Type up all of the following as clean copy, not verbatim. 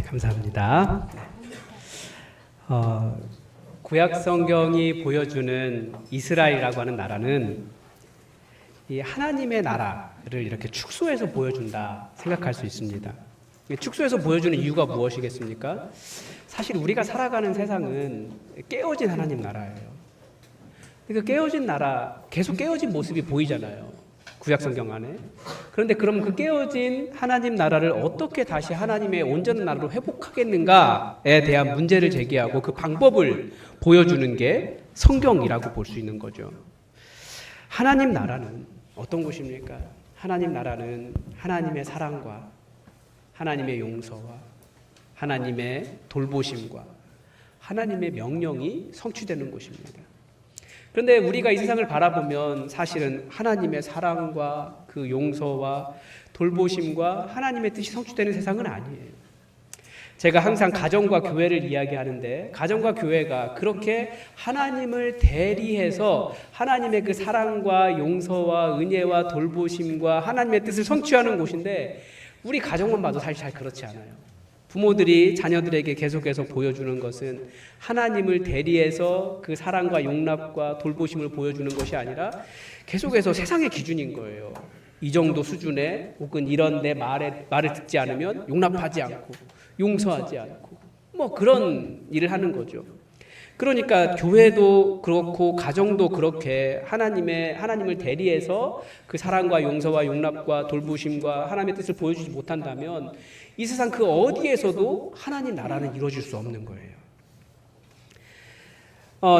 감사합니다. 구약 성경이 보여주는 이스라엘이라고 하는 나라는 이 하나님의 나라를 이렇게 축소해서 보여준다 생각할 수 있습니다. 축소해서 보여주는 이유가 무엇이겠습니까? 사실 우리가 살아가는 세상은 깨어진 하나님 나라예요. 그 깨어진 나라, 계속 깨어진 모습이 보이잖아요. 구약 성경 안에. 그런데 그럼 그 깨어진 하나님 나라를 어떻게 다시 하나님의 온전한 나라로 회복하겠는가에 대한 문제를 제기하고 그 방법을 보여주는 게 성경이라고 볼 수 있는 거죠. 하나님 나라는 어떤 곳입니까? 하나님 나라는 하나님의 사랑과 하나님의 용서와 하나님의 돌보심과 하나님의 명령이 성취되는 곳입니다. 그런데 우리가 이 세상을 바라보면 사실은 하나님의 사랑과 그 용서와 돌보심과 하나님의 뜻이 성취되는 세상은 아니에요. 제가 항상 가정과 교회를 이야기하는데 가정과 교회가 그렇게 하나님을 대리해서 하나님의 그 사랑과 용서와 은혜와 돌보심과 하나님의 뜻을 성취하는 곳인데 우리 가정만 봐도 사실 잘 그렇지 않아요. 부모들이 자녀들에게 계속해서 보여주는 것은 하나님을 대리해서 그 사랑과 용납과 돌보심을 보여주는 것이 아니라 계속해서 세상의 기준인 거예요. 이 정도 수준에 혹은 이런 내 말을 듣지 않으면 용납하지 않고 용서하지 않고 뭐 그런 일을 하는 거죠. 그러니까 교회도 그렇고 가정도 그렇게 하나님을 대리해서 그 사랑과 용서와 용납과 돌보심과 하나님의 뜻을 보여주지 못한다면 이 세상 그 어디에서도 하나님 나라는 이루어질 수 없는 거예요.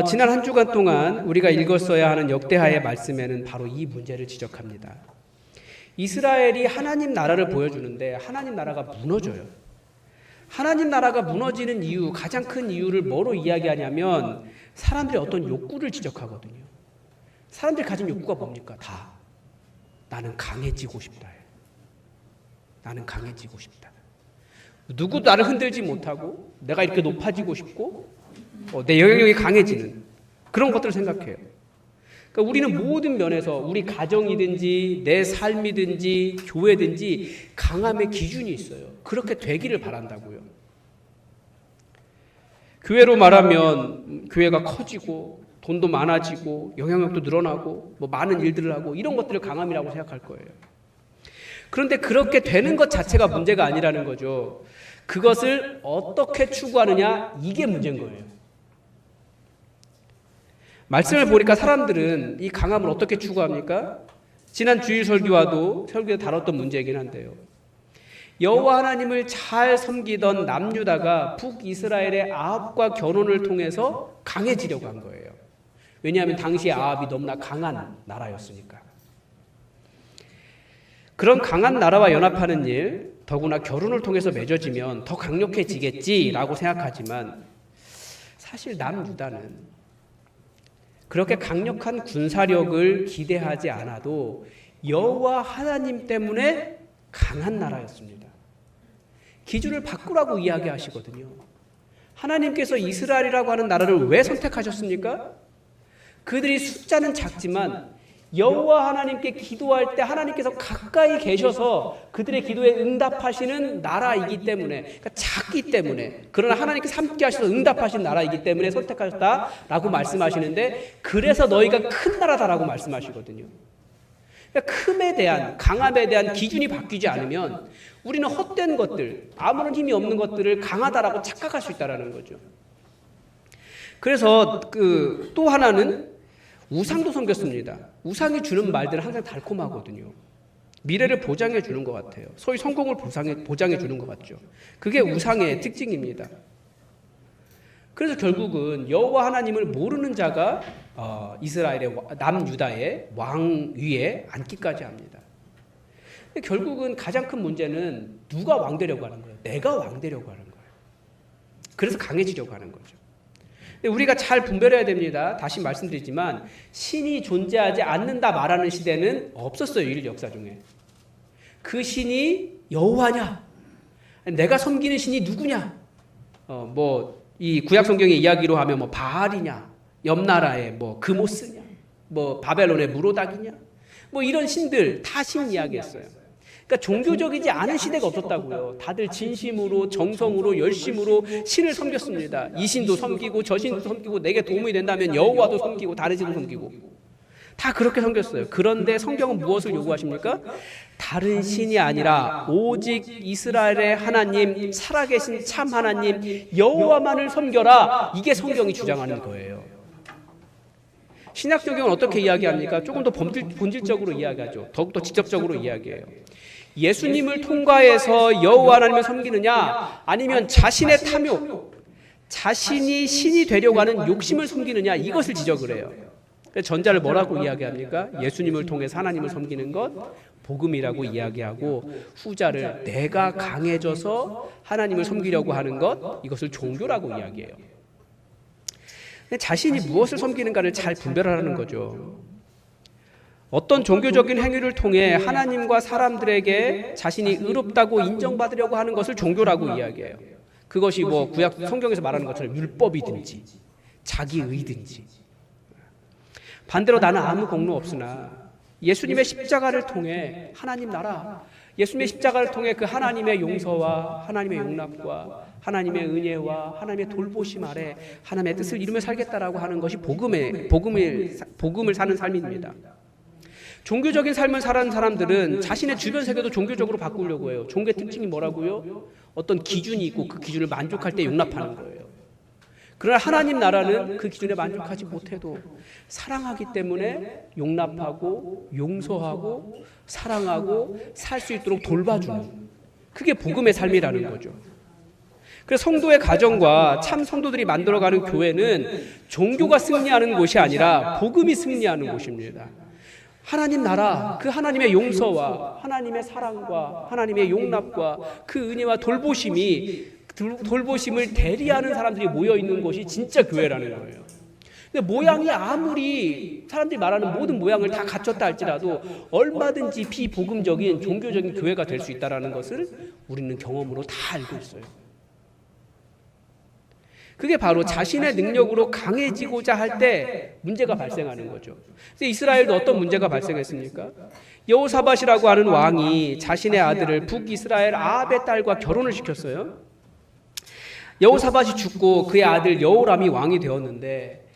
지난 한 주간 동안 우리가 읽었어야 하는 역대하의 말씀에는 바로 이 문제를 지적합니다. 이스라엘이 하나님 나라를 보여주는데 하나님 나라가 무너져요. 하나님 나라가 무너지는 이유, 가장 큰 이유를 뭐로 이야기하냐면 사람들의 어떤 욕구를 지적하거든요. 사람들이 가진 욕구가 뭡니까? 다 나는 강해지고 싶다. 나는 강해지고 싶다. 누구도 나를 흔들지 못하고 내가 이렇게 높아지고 싶고 내 영향력이 강해지는 그런 것들을 생각해요. 그러니까 우리는 모든 면에서 우리 가정이든지 내 삶이든지 교회든지 강함의 기준이 있어요. 그렇게 되기를 바란다고요. 교회로 말하면 교회가 커지고 돈도 많아지고 영향력도 늘어나고 뭐 많은 일들을 하고 이런 것들을 강함이라고 생각할 거예요. 그런데 그렇게 되는 것 자체가 문제가 아니라는 거죠. 그것을 어떻게 추구하느냐 이게 문제인 거예요. 말씀을 보니까 사람들은 이 강함을 어떻게 추구합니까? 지난 주일 설교에 다뤘던 문제이긴 한데요. 여호와 하나님을 잘 섬기던 남유다가 북이스라엘의 아합과 결혼을 통해서 강해지려고 한 거예요. 왜냐하면 당시 아합이 너무나 강한 나라였으니까. 그런 강한 나라와 연합하는 일, 더구나 결혼을 통해서 맺어지면 더 강력해지겠지라고 생각하지만 사실 남유다는 그렇게 강력한 군사력을 기대하지 않아도 여호와 하나님 때문에 강한 나라였습니다. 기준을 바꾸라고 이야기하시거든요. 하나님께서 이스라엘이라고 하는 나라를 왜 선택하셨습니까? 그들이 숫자는 작지만 여호와 하나님께 기도할 때 하나님께서 가까이 계셔서 그들의 기도에 응답하시는 나라이기 때문에, 그러니까 작기 때문에, 그러나 하나님께서 함께 하셔서 응답하신 나라이기 때문에 선택하셨다라고 말씀하시는데 그래서 너희가 큰 나라다라고 말씀하시거든요. 그러니까 큼에 대한, 강함에 대한 기준이 바뀌지 않으면 우리는 헛된 것들, 아무런 힘이 없는 것들을 강하다라고 착각할 수 있다는 거죠. 그래서 또 하나는 우상도 섬겼습니다. 우상이 주는 말들은 항상 달콤하거든요. 미래를 보장해 주는 것 같아요. 소위 성공을 보장해 주는 것 같죠. 그게 우상의 특징입니다. 그래서 결국은 여호와 하나님을 모르는 자가 이스라엘의 남유다의 왕 위에 앉기까지 합니다. 결국은 가장 큰 문제는 누가 왕 되려고 하는 거예요? 내가 왕 되려고 하는 거예요. 그래서 강해지려고 하는 거죠. 우리가 잘 분별해야 됩니다. 다시 말씀드리지만 신이 존재하지 않는다 말하는 시대는 없었어요. 인류 역사 중에. 그 신이 여호와냐? 내가 섬기는 신이 누구냐? 이 구약 성경의 이야기로 하면 뭐 바알이냐? 옆 나라의 뭐 그모스냐? 뭐 바벨론의 무로닥이냐? 뭐 이런 신들 다 신 이야기했어요. 그러니까 종교적이지 않은 시대가 없었다고요. 다들 진심으로 정성으로 열심으로 신을 섬겼습니다. 이 신도 섬기고 저 신도 섬기고 내게 도움이 된다면 여호와도 섬기고 다른 신도 섬기고 다 그렇게 섬겼어요. 그런데 성경은 무엇을 요구하십니까? 다른 신이 아니라 오직 이스라엘의 하나님, 살아계신 참 하나님 여호와만을 섬겨라. 이게 성경이 주장하는 거예요. 신약성경은 어떻게 이야기합니까? 조금 더 본질적으로 이야기하죠. 더욱더 직접적으로 이야기해요. 예수님을 통과해서 여호와 하나님을 섬기느냐, 아니면 자신의 탐욕, 자신이 신이 되려고 하는 욕심을 섬기느냐, 이것을 지적을 해요. 전자를 뭐라고 이야기합니까? 예수님을 통해서 하나님을 섬기는 것, 복음이라고 이야기하고, 후자를 내가 강해져서 하나님을 섬기려고 하는 것, 이것을 종교라고 이야기해요. 자신이 무엇을 섬기는가를 잘 분별하라는 거죠. 어떤 종교적인 행위를 통해 하나님과 사람들에게 자신이 의롭다고 인정받으려고 하는 것을 종교라고 이야기해요. 그것이 뭐 구약 성경에서 말하는 것처럼 율법이든지 자기의든지. 반대로 나는 아무 공로 없으나 예수님의 십자가를 통해 하나님 나라, 예수님의 십자가를 통해 그 하나님의 용서와 하나님의 용납과 하나님의 은혜와 하나님의 돌보심 아래 하나님의 뜻을 이루며 살겠다라고 하는 것이 복음을 사는 삶입니다. 종교적인 삶을 사는 사람들은 자신의 주변 세계도 종교적으로 바꾸려고 해요. 종교의 특징이 뭐라고요? 어떤 기준이 있고 그 기준을 만족할 때 용납하는 거예요. 그러나 하나님 나라는 그 기준에 만족하지 못해도 사랑하기 때문에 용납하고 용서하고 사랑하고 살 수 있도록 돌봐주는, 그게 복음의 삶이라는 거죠. 그래서 성도의 가정과 참 성도들이 만들어가는 교회는 종교가 승리하는 곳이 아니라 복음이 승리하는 곳입니다. 하나님 나라, 그 하나님의 용서와 하나님의 사랑과 하나님의 용납과 그 은혜와 돌보심을 대리하는 사람들이 모여있는 곳이 진짜 교회라는 거예요. 근데 모양이 아무리 사람들이 말하는 모든 모양을 다 갖췄다 할지라도 얼마든지 비복음적인 종교적인 교회가 될 수 있다는 것을 우리는 경험으로 다 알고 있어요. 그게 바로 자신의 능력으로 강해지고자 할 때 문제가 발생하는 거죠. 이스라엘도 어떤 문제가 발생했습니까? 여호사밧이라고 하는 왕이 자신의 아들을 북이스라엘 아합의 딸과 결혼을 시켰어요. 여호사밧이 죽고 그의 아들 여호람이 왕이 되었는데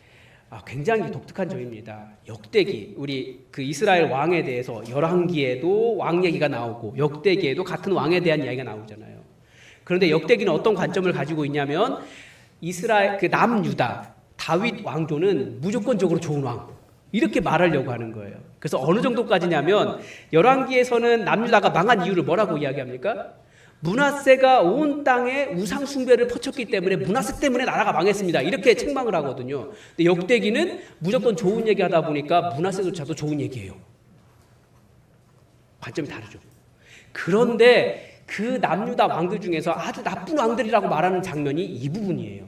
굉장히 독특한 점입니다. 역대기, 우리 그 이스라엘 왕에 대해서 열왕기에도 왕 얘기가 나오고 역대기에도 같은 왕에 대한 이야기가 나오잖아요. 그런데 역대기는 어떤 관점을 가지고 있냐면 이스라엘 그 남유다 다윗 왕조는 무조건적으로 좋은 왕, 이렇게 말하려고 하는 거예요. 그래서 어느 정도까지냐면 열왕기에서는 남유다가 망한 이유를 뭐라고 이야기합니까? 므낫세가 온 땅에 우상 숭배를 퍼쳤기 때문에 므낫세 때문에 나라가 망했습니다, 이렇게 책망을 하거든요. 근데 역대기는 무조건 좋은 얘기하다 보니까 므낫세조차도 좋은 얘기예요. 관점이 다르죠. 그런데 그 남유다 왕들 중에서 아주 나쁜 왕들이라고 말하는 장면이 이 부분이에요.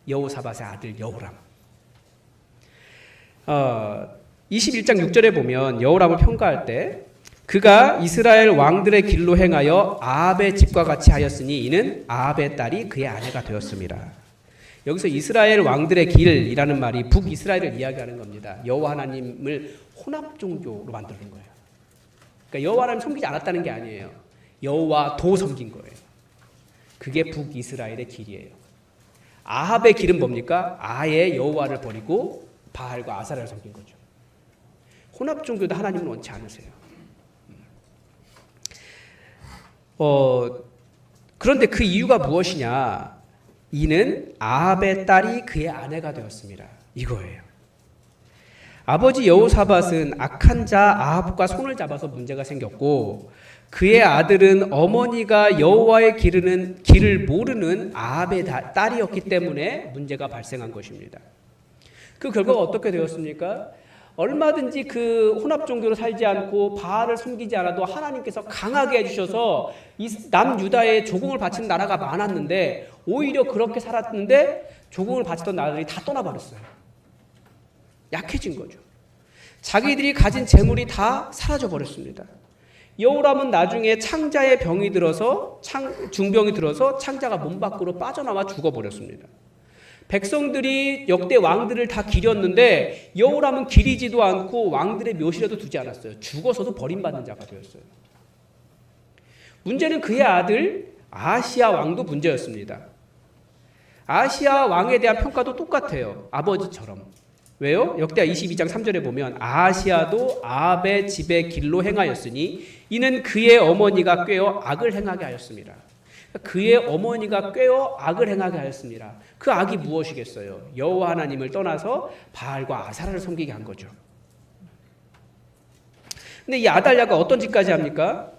여호사밧의 아들 여호람. 21장 6절에 보면 여호람을 평가할 때 그가 이스라엘 왕들의 길로 행하여 아합의 집과 같이 하였으니 이는 아합의 딸이 그의 아내가 되었습니다. 여기서 이스라엘 왕들의 길이라는 말이 북이스라엘을 이야기하는 겁니다. 여호와 하나님을 혼합 종교로 만드는 거예요. 그러니까 여호와 하나님 섬기지 않았다는 게 아니에요. 여호와도 섬긴 거예요. 그게 북이스라엘의 길이에요. 아합의 길은 뭡니까? 아예 여호와를 버리고 바알과 아사라를 섬긴 거죠. 혼합 종교도 하나님은 원치 않으세요. 그런데 그 이유가 무엇이냐? 이는 아합의 딸이 그의 아내가 되었습니다, 이거예요. 아버지 여호사밧은 악한 자 아합과 손을 잡아서 문제가 생겼고 그의 아들은 어머니가 여호와의 길을 모르는 아합의 딸이었기 때문에 문제가 발생한 것입니다. 그 결과가 어떻게 되었습니까? 얼마든지 그 혼합 종교로 살지 않고 바알을 섬기지 않아도 하나님께서 강하게 해주셔서 남유다에 조공을 바치는 나라가 많았는데 오히려 그렇게 살았는데 조공을 바치던 나라들이 다 떠나버렸어요. 약해진 거죠. 자기들이 가진 재물이 다 사라져버렸습니다. 여호람은 나중에 창자의 병이 들어서 중병이 들어서 창자가 몸 밖으로 빠져나와 죽어버렸습니다. 백성들이 역대 왕들을 다 기렸는데 여호람은 기리지도 않고 왕들의 묘실에도 두지 않았어요. 죽어서도 버림받는 자가 되었어요. 문제는 그의 아들 아하시야 왕도 문제였습니다. 아하시야 왕에 대한 평가도 똑같아요. 아버지처럼. 왜요? 역대하 22장 3절에 보면 아하시야도 아합의 집의 길로 행하였으니 이는 그의 어머니가 꾀어 악을 행하게 하였습니다. 그의 어머니가 꾀어 악을 행하게 하였습니다. 그 악이 무엇이겠어요? 여호와 하나님을 떠나서 바알과 아사라를 섬기게 한 거죠. 근데 이 아달랴가 어떤 짓까지 합니까?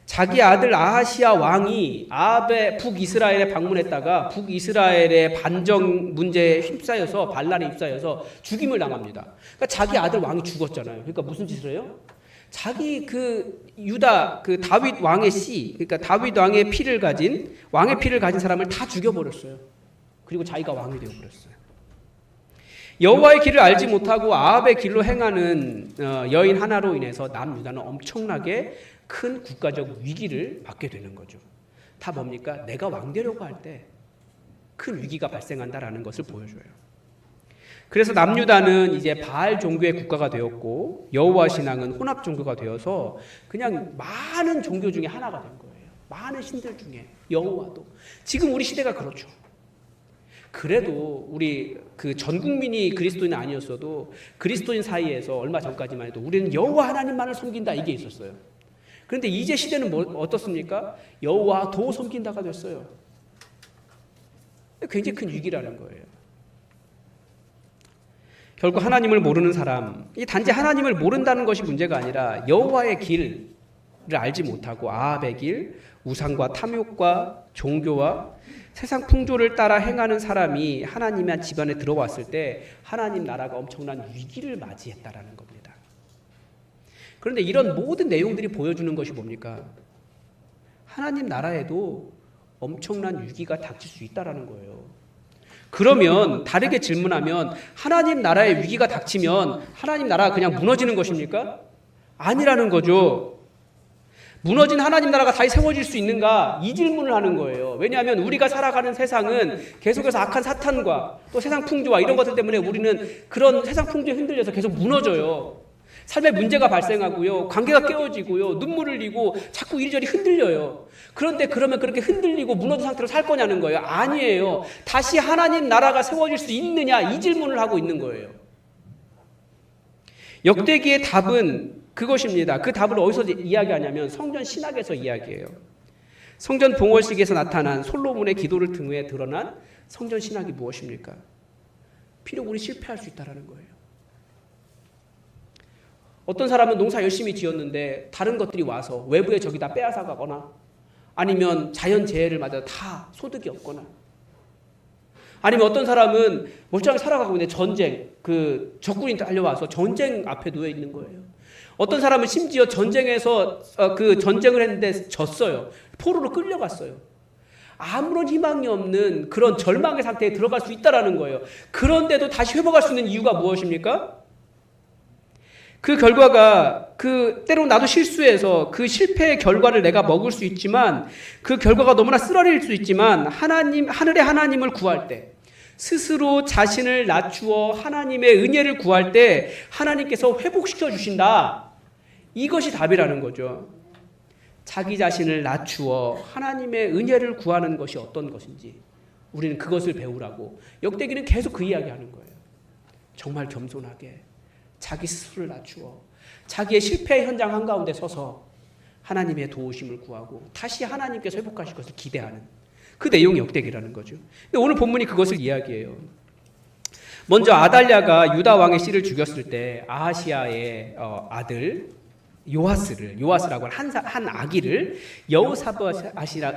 자기 아들 아하시야 왕이 아합의 북이스라엘에 방문했다가 북이스라엘의 반정 문제에 휩싸여서 반란에 휩싸여서 죽임을 당합니다. 그러니까 자기 아들 왕이 죽었잖아요. 그러니까 무슨 짓을 해요? 자기 그 유다 그 다윗 왕의 씨, 그러니까 다윗 왕의 피를 가진 사람을 다 죽여버렸어요. 그리고 자기가 왕이 되어버렸어요. 여호와의 길을 알지 못하고 아합의 길로 행하는 여인 하나로 인해서 남유다는 엄청나게 큰 국가적 위기를 받게 되는 거죠. 다 뭡니까? 내가 왕 되려고 할 때 큰 위기가 발생한다라는 것을 보여줘요. 그래서 남유다는 이제 바알 종교의 국가가 되었고 여호와 신앙은 혼합 종교가 되어서 그냥 많은 종교 중에 하나가 된 거예요. 많은 신들 중에 여호와도. 지금 우리 시대가 그렇죠. 그래도 우리 그 전 국민이 그리스도인 아니었어도 그리스도인 사이에서 얼마 전까지만 해도 우리는 여호와 하나님만을 섬긴다 이게 있었어요. 그런데 이제 시대는 어떻습니까? 여호와도 섬긴다가 됐어요. 굉장히 큰 위기라는 거예요. 결국 하나님을 모르는 사람, 이 단지 하나님을 모른다는 것이 문제가 아니라 여호와의 길을 알지 못하고 아합의 길, 우상과 탐욕과 종교와 세상 풍조를 따라 행하는 사람이 하나님의 집안에 들어왔을 때 하나님 나라가 엄청난 위기를 맞이했다라는 겁니다. 그런데 이런 모든 내용들이 보여주는 것이 뭡니까? 하나님 나라에도 엄청난 위기가 닥칠 수 있다라는 거예요. 그러면 다르게 질문하면 하나님 나라에 위기가 닥치면 하나님 나라가 그냥 무너지는 것입니까? 아니라는 거죠. 무너진 하나님 나라가 다시 세워질 수 있는가? 이 질문을 하는 거예요. 왜냐하면 우리가 살아가는 세상은 계속해서 악한 사탄과 또 세상 풍조와 이런 것들 때문에 우리는 그런 세상 풍조에 흔들려서 계속 무너져요. 삶에 문제가 발생하고요. 관계가 깨어지고요. 눈물을 흘리고 자꾸 이리저리 흔들려요. 그런데 그러면 그렇게 흔들리고 무너진 상태로 살 거냐는 거예요. 아니에요. 다시 하나님 나라가 세워질 수 있느냐? 이 질문을 하고 있는 거예요. 역대기의 답은 그것입니다. 그 답을 어디서 이야기하냐면 성전 신학에서 이야기해요. 성전 봉헌식에서 나타난 솔로몬의 기도를 등에 드러난 성전 신학이 무엇입니까? 비록 우리 실패할 수 있다는 거예요. 어떤 사람은 농사 열심히 지었는데 다른 것들이 와서 외부의 적이 다 빼앗아가거나 아니면 자연재해를 맞아 다 소득이 없거나 아니면 어떤 사람은 멀쩡하게 살아가고 있는데 전쟁, 그 적군이 달려와서 전쟁 앞에 놓여 있는 거예요. 어떤 사람은 심지어 전쟁에서 그 전쟁을 했는데 졌어요. 포로로 끌려갔어요. 아무런 희망이 없는 그런 절망의 상태에 들어갈 수 있다라는 거예요. 그런데도 다시 회복할 수 있는 이유가 무엇입니까? 그 결과가 때로 나도 실수해서 그 실패의 결과를 내가 먹을 수 있지만 그 결과가 너무나 쓰라릴 수 있지만 하늘의 하나님을 구할 때 스스로 자신을 낮추어 하나님의 은혜를 구할 때 하나님께서 회복시켜 주신다. 이것이 답이라는 거죠. 자기 자신을 낮추어 하나님의 은혜를 구하는 것이 어떤 것인지 우리는 그것을 배우라고 역대기는 계속 그 이야기하는 거예요. 정말 겸손하게 자기 스스로를 낮추어 자기의 실패 현장 한가운데 서서 하나님의 도우심을 구하고 다시 하나님께서 회복하실 것을 기대하는 그 내용이 역대기라는 거죠. 근데 오늘 본문이 그것을 이야기해요. 먼저 아달랴가 유다 왕의 씨를 죽였을 때 아하시야의 아들 요아스라고 하는 한 아기를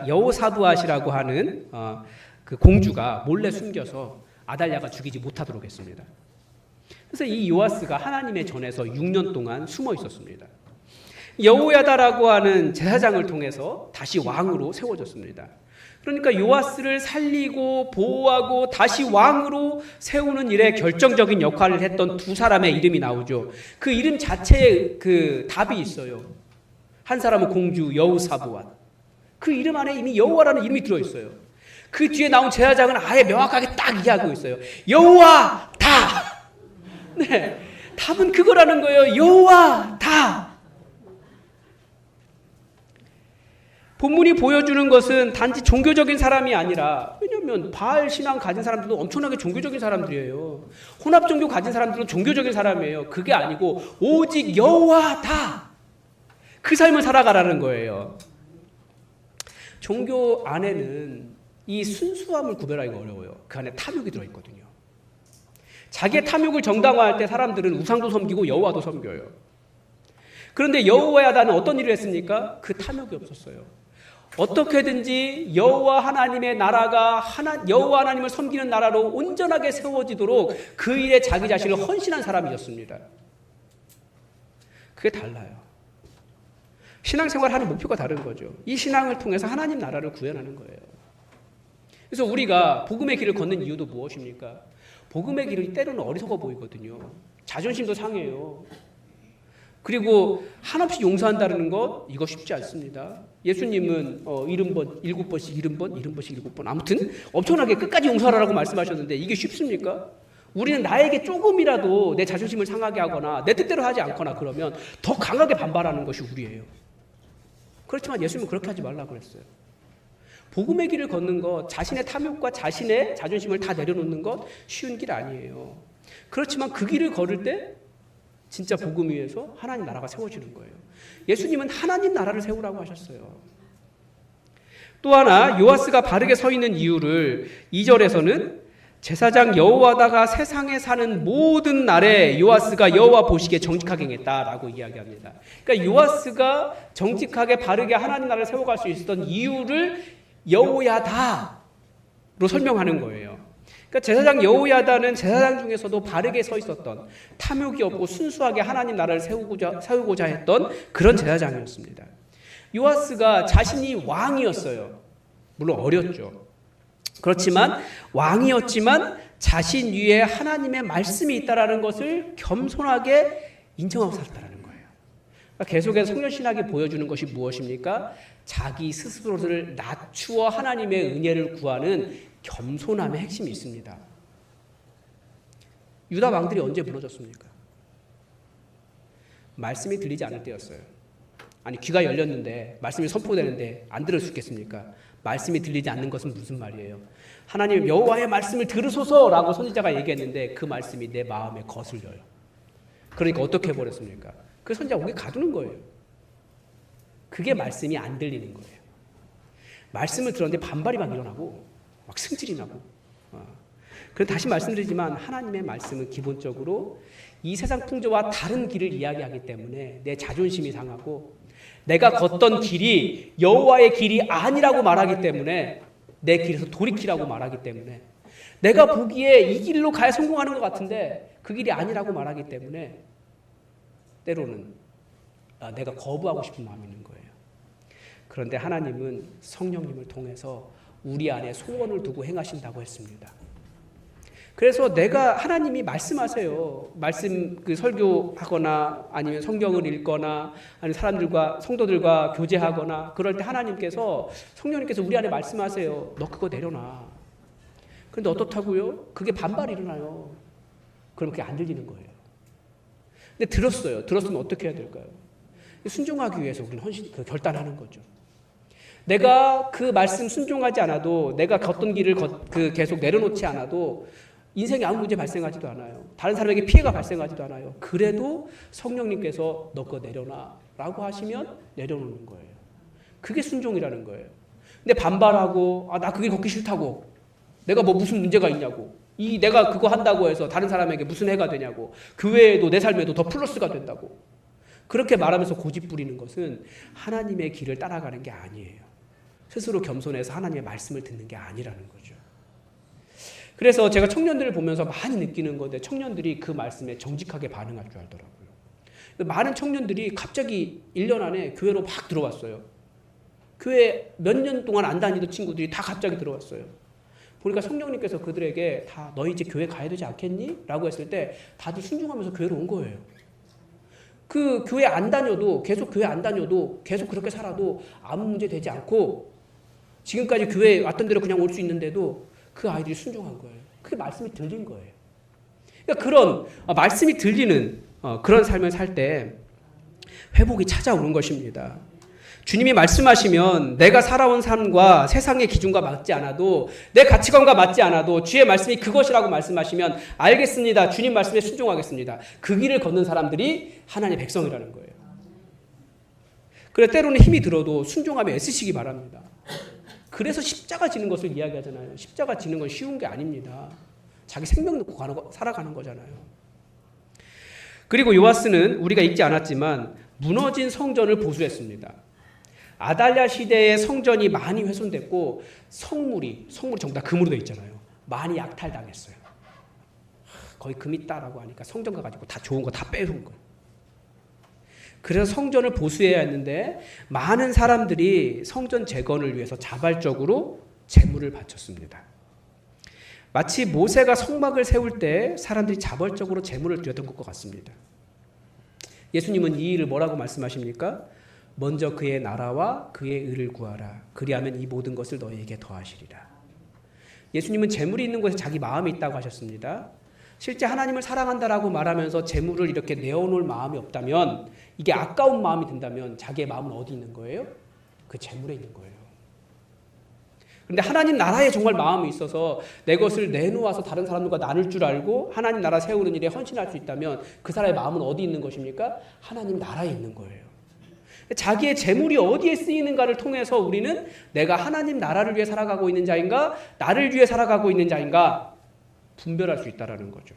여호사부아시라고 하는 그 공주가 몰래 숨겨서 아달랴가 죽이지 못하도록 했습니다. 그래서 이 요아스가 하나님의 전에서 6년 동안 숨어 있었습니다. 여호야다라고 하는 제사장을 통해서 다시 왕으로 세워졌습니다. 그러니까 요아스를 살리고 보호하고 다시 왕으로 세우는 일에 결정적인 역할을 했던 두 사람의 이름이 나오죠. 그 이름 자체에 그 답이 있어요. 한 사람은 공주 여호사부앗. 그 이름 안에 이미 여호와라는 이름이 들어있어요. 그 뒤에 나온 제사장은 아예 명확하게 딱 이해하고 있어요. 여호와 다. 네, 답은 그거라는 거예요. 여호와 다. 본문이 보여주는 것은 단지 종교적인 사람이 아니라, 왜냐하면 바알 신앙 가진 사람들도 엄청나게 종교적인 사람들이에요. 혼합 종교 가진 사람들은 종교적인 사람이에요. 그게 아니고 오직 여호와다, 그 삶을 살아가라는 거예요. 종교 안에는 이 순수함을 구별하기가 어려워요. 그 안에 탐욕이 들어있거든요. 자기의 탐욕을 정당화할 때 사람들은 우상도 섬기고 여호와도 섬겨요. 그런데 여호와야다는 어떤 일을 했습니까? 그 탐욕이 없었어요. 어떻게든지 여호와 하나님의 나라가 여호와 하나님을 섬기는 나라로 온전하게 세워지도록 그 일에 자기 자신을 헌신한 사람이었습니다. 그게 달라요. 신앙생활하는 목표가 다른 거죠. 이 신앙을 통해서 하나님 나라를 구현하는 거예요. 그래서 우리가 복음의 길을 걷는 이유도 무엇입니까? 복음의 길은 때로는 어리석어 보이거든요. 자존심도 상해요. 그리고 한없이 용서한다는 것, 이거 쉽지 않습니다. 예수님은 7번씩 7번, 아무튼 엄청나게 끝까지 용서하라고 말씀하셨는데 이게 쉽습니까? 우리는 나에게 조금이라도 내 자존심을 상하게 하거나 내 뜻대로 하지 않거나 그러면 더 강하게 반발하는 것이 우리예요. 그렇지만 예수님은 그렇게 하지 말라고 그랬어요. 복음의 길을 걷는 것, 자신의 탐욕과 자신의 자존심을 다 내려놓는 것 쉬운 길 아니에요. 그렇지만 그 길을 걸을 때 진짜 복음 위에서 하나님 나라가 세워지는 거예요. 예수님은 하나님 나라를 세우라고 하셨어요. 또 하나 요아스가 바르게 서 있는 이유를 2절에서는 제사장 여호와다가 세상에 사는 모든 날에 요아스가 여호와 보시기에 정직하게 행했다라고 이야기합니다. 그러니까 요아스가 정직하게 바르게 하나님 나라를 세워갈 수 있었던 이유를 여호야다로 설명하는 거예요. 그러니까 제사장 여호야다는 제사장 중에서도 바르게 서 있었던, 탐욕이 없고 순수하게 하나님 나라를 세우고자 했던 그런 제사장이었습니다. 요아스가 자신이 왕이었어요. 물론 어렸죠. 그렇지만 왕이었지만 자신 위에 하나님의 말씀이 있다라는 것을 겸손하게 인정하고 살았다는 거예요. 그러니까 계속해서 성령신학이 보여주는 것이 무엇입니까? 자기 스스로를 낮추어 하나님의 은혜를 구하는 겸손함의 핵심이 있습니다. 유다 왕들이 언제 무너졌습니까? 말씀이 들리지 않을 때였어요. 아니, 귀가 열렸는데 말씀이 선포되는데 안 들을 수 있겠습니까? 말씀이 들리지 않는 것은 무슨 말이에요? 하나님 여호와의 말씀을 들으소서라고 선지자가 얘기했는데 그 말씀이 내 마음에 거슬려요. 그러니까 어떻게 해버렸습니까? 그 선지자 목에 가두는 거예요. 그게 말씀이 안 들리는 거예요. 말씀을 들었는데 반발이 막 일어나고 막 승질이 나고. 그래서 다시 말씀드리지만 하나님의 말씀은 기본적으로 이 세상 풍조와 다른 길을 이야기하기 때문에 내 자존심이 상하고 내가 걷던 길이 여호와의 길이 아니라고 말하기 때문에 내 길에서 돌이키라고 말하기 때문에 내가 보기에 이 길로 가야 성공하는 것 같은데 그 길이 아니라고 말하기 때문에 때로는 내가 거부하고 싶은 마음이 있는 거예요. 그런데 하나님은 성령님을 통해서 우리 안에 소원을 두고 행하신다고 했습니다. 그래서 내가 하나님이 말씀하세요. 말씀 설교하거나 아니면 성경을 읽거나 아니면 사람들과 성도들과 교제하거나 그럴 때 하나님께서 성령님께서 우리 안에 말씀하세요. 너 그거 내려놔. 그런데 어떻다고요? 그게 반발이 일어나요. 그럼 그게 안 들리는 거예요. 근데 들었어요. 들었으면 어떻게 해야 될까요? 순종하기 위해서 우리는 결단하는 거죠. 내가 그 말씀 순종하지 않아도 내가 걷던 길을 계속 내려놓지 않아도 인생에 아무 문제 발생하지도 않아요. 다른 사람에게 피해가 발생하지도 않아요. 그래도 성령님께서 너 그거 내려놔 라고 하시면 내려놓는 거예요. 그게 순종이라는 거예요. 근데 반발하고 나 그게 걷기 싫다고 내가 뭐 무슨 문제가 있냐고 내가 그거 한다고 해서 다른 사람에게 무슨 해가 되냐고 교회에도 내 삶에도 더 플러스가 된다고 그렇게 말하면서 고집 부리는 것은 하나님의 길을 따라가는 게 아니에요. 스스로 겸손해서 하나님의 말씀을 듣는 게 아니라는 거죠. 그래서 제가 청년들을 보면서 많이 느끼는 건데 청년들이 그 말씀에 정직하게 반응할 줄 알더라고요. 많은 청년들이 갑자기 1년 안에 교회로 막 들어왔어요. 교회 몇 년 동안 안 다니던 친구들이 다 갑자기 들어왔어요. 보니까 성령님께서 그들에게 다 너 이제 교회 가야 되지 않겠니? 라고 했을 때 다들 순종하면서 교회로 온 거예요. 그 교회 안 다녀도 계속 그렇게 살아도 아무 문제 되지 않고 지금까지 교회에 왔던 대로 그냥 올 수 있는데도 그 아이들이 순종한 거예요. 그게 말씀이 들린 거예요. 그러니까 그런 말씀이 들리는 그런 삶을 살 때 회복이 찾아오는 것입니다. 주님이 말씀하시면 내가 살아온 삶과 세상의 기준과 맞지 않아도, 내 가치관과 맞지 않아도 주의 말씀이 그것이라고 말씀하시면 알겠습니다. 주님 말씀에 순종하겠습니다. 그 길을 걷는 사람들이 하나님의 백성이라는 거예요. 그래 때로는 힘이 들어도 순종하며 애쓰시기 바랍니다. 그래서 십자가 지는 것을 이야기하잖아요. 십자가 지는 건 쉬운 게 아닙니다. 자기 생명 놓고 살아가는 거잖아요. 그리고 요아스는 우리가 읽지 않았지만 무너진 성전을 보수했습니다. 아달랴 시대의 성전이 많이 훼손됐고 성물이 전부 다 금으로 되어 있잖아요. 많이 약탈당했어요. 거의 금 있다라고 하니까 성전 가가지고 다 좋은 거 다 빼놓은 거예요. 그래서 성전을 보수해야 했는데 많은 사람들이 성전 재건을 위해서 자발적으로 제물을 바쳤습니다. 마치 모세가 성막을 세울 때 사람들이 자발적으로 제물을 드렸던 것 같습니다. 예수님은 이 일을 뭐라고 말씀하십니까? 먼저 그의 나라와 그의 의를 구하라. 그리하면 이 모든 것을 너희에게 더하시리라. 예수님은 제물이 있는 곳에 자기 마음이 있다고 하셨습니다. 실제 하나님을 사랑한다라고 말하면서 제물을 이렇게 내어놓을 마음이 없다면, 이게 아까운 마음이 든다면 자기의 마음은 어디 있는 거예요? 그 제물에 있는 거예요. 그런데 하나님 나라에 정말 마음이 있어서 내 것을 내놓아서 다른 사람들과 나눌 줄 알고 하나님 나라 세우는 일에 헌신할 수 있다면 그 사람의 마음은 어디 있는 것입니까? 하나님 나라에 있는 거예요. 자기의 재물이 어디에 쓰이는가를 통해서 우리는 내가 하나님 나라를 위해 살아가고 있는 자인가, 나를 위해 살아가고 있는 자인가 분별할 수 있다는 거죠.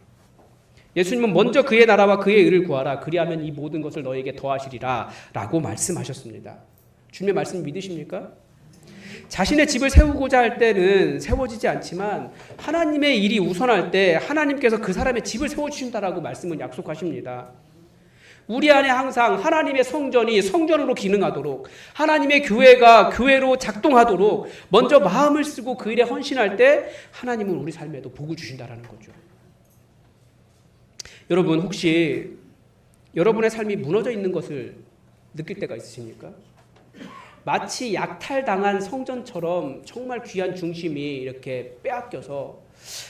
예수님은 먼저 그의 나라와 그의 의를 구하라. 그리하면 이 모든 것을 너에게 더하시리라 라고 말씀하셨습니다. 주님의 말씀 믿으십니까? 자신의 집을 세우고자 할 때는 세워지지 않지만 하나님의 일이 우선할 때 하나님께서 그 사람의 집을 세워주신다라고 말씀을 약속하십니다. 우리 안에 항상 하나님의 성전이 성전으로 기능하도록, 하나님의 교회가 교회로 작동하도록 먼저 마음을 쓰고 그 일에 헌신할 때 하나님은 우리 삶에도 복을 주신다라는 거죠. 여러분, 혹시 여러분의 삶이 무너져 있는 것을 느낄 때가 있으십니까? 마치 약탈당한 성전처럼 정말 귀한 중심이 이렇게 빼앗겨서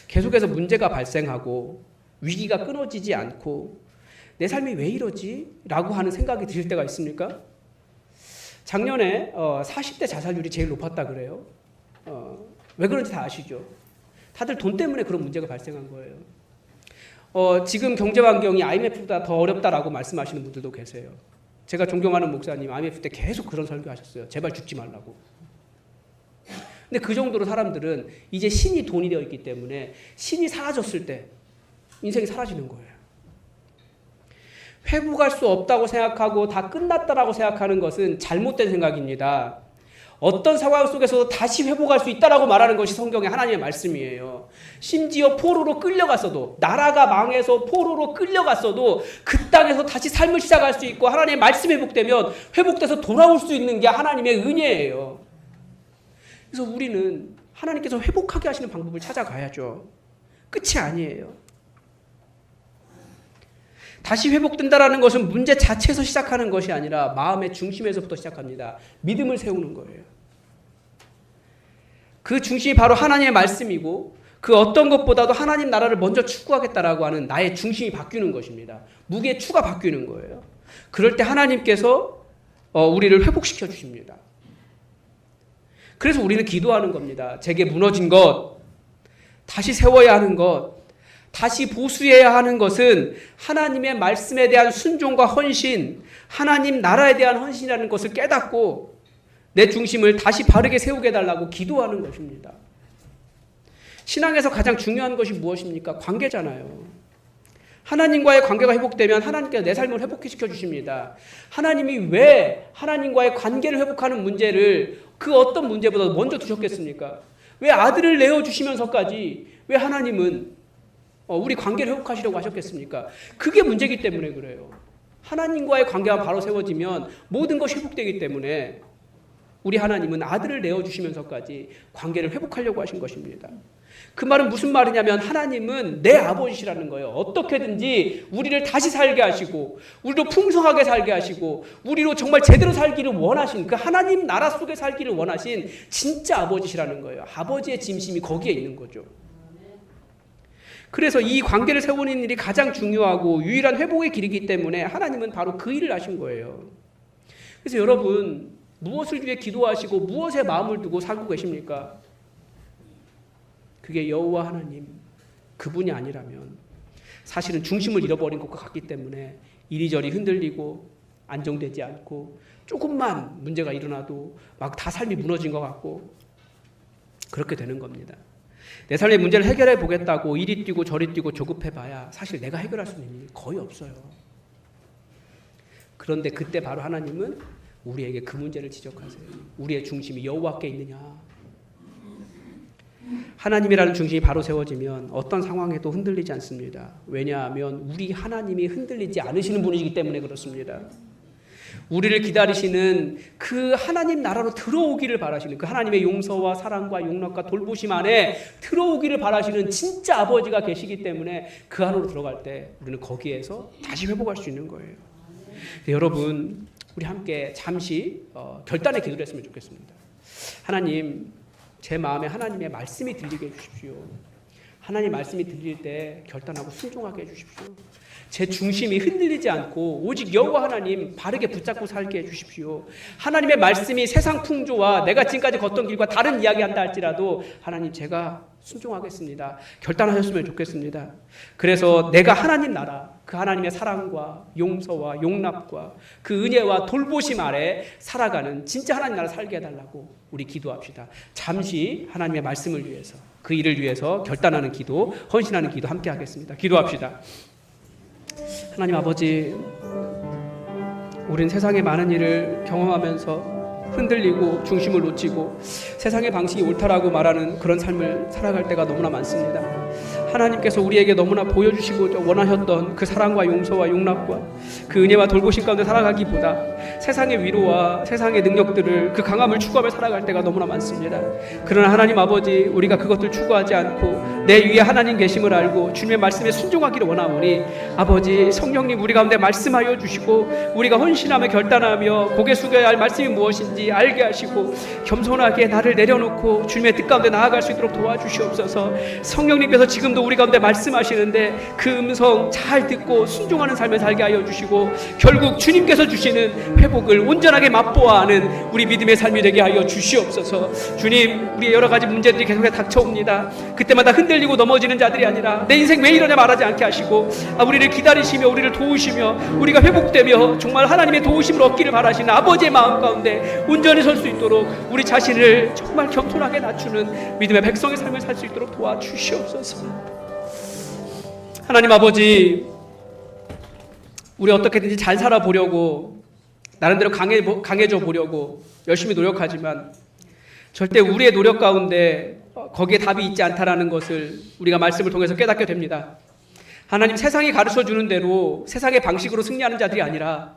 계속해서 문제가 발생하고 위기가 끊어지지 않고 내 삶이 왜 이러지? 라고 하는 생각이 드실 때가 있습니까? 작년에 40대 자살률이 제일 높았다 그래요. 왜 그런지 다 아시죠? 다들 돈 때문에 그런 문제가 발생한 거예요. 지금 경제 환경이 IMF보다 더 어렵다라고 말씀하시는 분들도 계세요. 제가 존경하는 목사님 IMF 때 계속 그런 설교하셨어요. 제발 죽지 말라고. 근데 그 정도로 사람들은 이제 신이 돈이 되어 있기 때문에 신이 사라졌을 때 인생이 사라지는 거예요. 회복할 수 없다고 생각하고 다 끝났다라고 생각하는 것은 잘못된 생각입니다. 어떤 상황 속에서도 다시 회복할 수 있다라고 말하는 것이 성경의 하나님의 말씀이에요. 심지어 포로로 끌려갔어도, 나라가 망해서 포로로 끌려갔어도 그 땅에서 다시 삶을 시작할 수 있고 하나님의 말씀이 회복되면 회복돼서 돌아올 수 있는 게 하나님의 은혜예요. 그래서 우리는 하나님께서 회복하게 하시는 방법을 찾아가야죠. 끝이 아니에요. 다시 회복된다라는 것은 문제 자체에서 시작하는 것이 아니라 마음의 중심에서부터 시작합니다. 믿음을 세우는 거예요. 그 중심이 바로 하나님의 말씀이고 그 어떤 것보다도 하나님 나라를 먼저 추구하겠다라고 하는 나의 중심이 바뀌는 것입니다. 무게의 추가 바뀌는 거예요. 그럴 때 하나님께서 우리를 회복시켜 주십니다. 그래서 우리는 기도하는 겁니다. 제게 무너진 것, 다시 세워야 하는 것, 다시 보수해야 하는 것은 하나님의 말씀에 대한 순종과 헌신, 하나님 나라에 대한 헌신이라는 것을 깨닫고 내 중심을 다시 바르게 세우게 해달라고 기도하는 것입니다. 신앙에서 가장 중요한 것이 무엇입니까? 관계잖아요. 하나님과의 관계가 회복되면 하나님께서 내 삶을 회복시켜 주십니다. 하나님이 왜 하나님과의 관계를 회복하는 문제를 그 어떤 문제보다 먼저 두셨겠습니까? 왜 아들을 내어주시면서까지 왜 하나님은 우리 관계를 회복하시려고 하셨겠습니까? 그게 문제이기 때문에 그래요. 하나님과의 관계가 바로 세워지면 모든 것이 회복되기 때문에 우리 하나님은 아들을 내어주시면서까지 관계를 회복하려고 하신 것입니다. 그 말은 무슨 말이냐면 하나님은 내 아버지시라는 거예요. 어떻게든지 우리를 다시 살게 하시고 우리로 풍성하게 살게 하시고 우리로 정말 제대로 살기를 원하신 그 하나님 나라 속에 살기를 원하신 진짜 아버지시라는 거예요. 아버지의 진심이 거기에 있는 거죠. 그래서 이 관계를 세우는 일이 가장 중요하고 유일한 회복의 길이기 때문에 하나님은 바로 그 일을 하신 거예요. 그래서 여러분 무엇을 위해 기도하시고 무엇에 마음을 두고 살고 계십니까? 그게 여호와 하나님 그분이 아니라면 사실은 중심을 잃어버린 것과 같기 때문에 이리저리 흔들리고 안정되지 않고 조금만 문제가 일어나도 막 다 삶이 무너진 것 같고 그렇게 되는 겁니다. 내 삶의 문제를 해결해 보겠다고 이리 뛰고 저리 뛰고 조급해봐야 사실 내가 해결할 수 있는 일이 거의 없어요. 그런데 그때 바로 하나님은 우리에게 그 문제를 지적하세요. 우리의 중심이 여호와께 있느냐. 하나님이라는 중심이 바로 세워지면 어떤 상황에도 흔들리지 않습니다. 왜냐하면 우리 하나님이 흔들리지 않으시는 분이기 때문에 그렇습니다. 우리를 기다리시는 그 하나님 나라로 들어오기를 바라시는 그 하나님의 용서와 사랑과 용납과 돌보심 안에 들어오기를 바라시는 진짜 아버지가 계시기 때문에 그 안으로 들어갈 때 우리는 거기에서 다시 회복할 수 있는 거예요. 여러분, 우리 함께 잠시 결단의 기도를 했으면 좋겠습니다. 하나님, 제 마음에 하나님의 말씀이 들리게 해주십시오. 하나님 말씀이 들릴 때 결단하고 순종하게 해주십시오. 제 중심이 흔들리지 않고 오직 여호와 하나님 바르게 붙잡고 살게 해주십시오. 하나님의 말씀이 세상 풍조와 내가 지금까지 걷던 길과 다른 이야기한다 할지라도 하나님 제가 순종하겠습니다. 결단하셨으면 좋겠습니다. 그래서 내가 하나님 나라 그 하나님의 사랑과 용서와 용납과 그 은혜와 돌보심 아래 살아가는 진짜 하나님 나라 살게 해달라고 우리 기도합시다. 잠시 하나님의 말씀을 위해서 그 일을 위해서 결단하는 기도, 헌신하는 기도 함께 하겠습니다. 기도합시다. 하나님 아버지, 우린 세상의 많은 일을 경험하면서 흔들리고 중심을 놓치고 세상의 방식이 옳다라고 말하는 그런 삶을 살아갈 때가 너무나 많습니다. 하나님께서 우리에게 너무나 보여주시고 원하셨던 그 사랑과 용서와 용납과 그 은혜와 돌보심 가운데 살아가기보다 세상의 위로와 세상의 능력들을 그 강함을 추구하며 살아갈 때가 너무나 많습니다. 그러나 하나님 아버지, 우리가 그것들 추구하지 않고 내 위에 하나님 계심을 알고 주님의 말씀에 순종하기를 원하오니 아버지 성령님 우리 가운데 말씀하여 주시고 우리가 헌신하며 결단하며 고개 숙여야 할 말씀이 무엇인지 알게 하시고 겸손하게 나를 내려놓고 주님의 뜻 가운데 나아갈 수 있도록 도와주시옵소서. 성령님께서 지금도 우리 가운데 말씀하시는데 그 음성 잘 듣고 순종하는 삶을 살게 하여 주시고 결국 주님께서 주시는 회복을 온전하게 맛보아 하는 우리 믿음의 삶이 되게 하여 주시옵소서. 주님, 우리의 여러 가지 문제들이 계속해 닥쳐옵니다. 그때마다 흔들리고 넘어지는 자들이 아니라 내 인생 왜 이러냐 말하지 않게 하시고 우리를 기다리시며 우리를 도우시며 우리가 회복되며 정말 하나님의 도우심을 얻기를 바라시는 아버지의 마음 가운데 온전히 설 수 있도록 우리 자신을 정말 겸손하게 낮추는 믿음의 백성의 삶을 살 수 있도록 도와주시옵소서. 하나님 아버지, 우리 어떻게든지 잘 살아보려고 나름대로 강해져 보려고 열심히 노력하지만 절대 우리의 노력 가운데 거기에 답이 있지 않다라는 것을 우리가 말씀을 통해서 깨닫게 됩니다. 하나님, 세상이 가르쳐주는 대로 세상의 방식으로 승리하는 자들이 아니라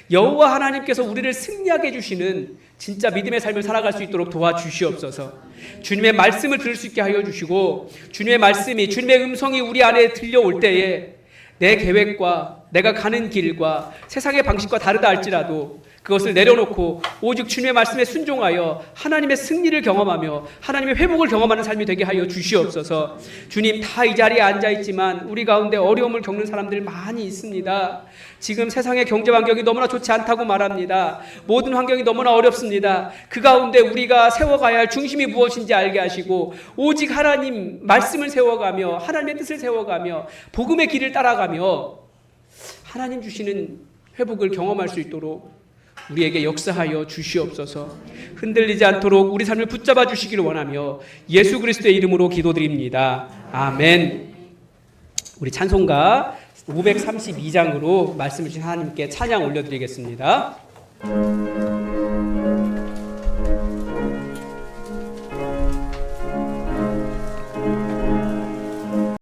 여호와 하나님께서 우리를 승리하게 해주시는 진짜 믿음의 삶을 살아갈 수 있도록 도와주시옵소서. 주님의 말씀을 들을 수 있게 하여 주시고 주님의 말씀이, 주님의 음성이 우리 안에 들려올 때에 내 계획과 내가 가는 길과 세상의 방식과 다르다 할지라도 그것을 내려놓고 오직 주님의 말씀에 순종하여 하나님의 승리를 경험하며 하나님의 회복을 경험하는 삶이 되게 하여 주시옵소서. 주님, 다 이 자리에 앉아있지만 우리 가운데 어려움을 겪는 사람들 많이 있습니다. 지금 세상의 경제 환경이 너무나 좋지 않다고 말합니다. 모든 환경이 너무나 어렵습니다. 그 가운데 우리가 세워가야 할 중심이 무엇인지 알게 하시고 오직 하나님 말씀을 세워가며 하나님의 뜻을 세워가며 복음의 길을 따라가며 하나님 주시는 회복을 경험할 수 있도록 우리에게 역사하여 주시옵소서. 흔들리지 않도록 우리 삶을 붙잡아 주시기를 원하며 예수 그리스도의 이름으로 기도드립니다. 아멘. 우리 찬송가 532장으로 말씀을 주신 하나님께 찬양 올려드리겠습니다.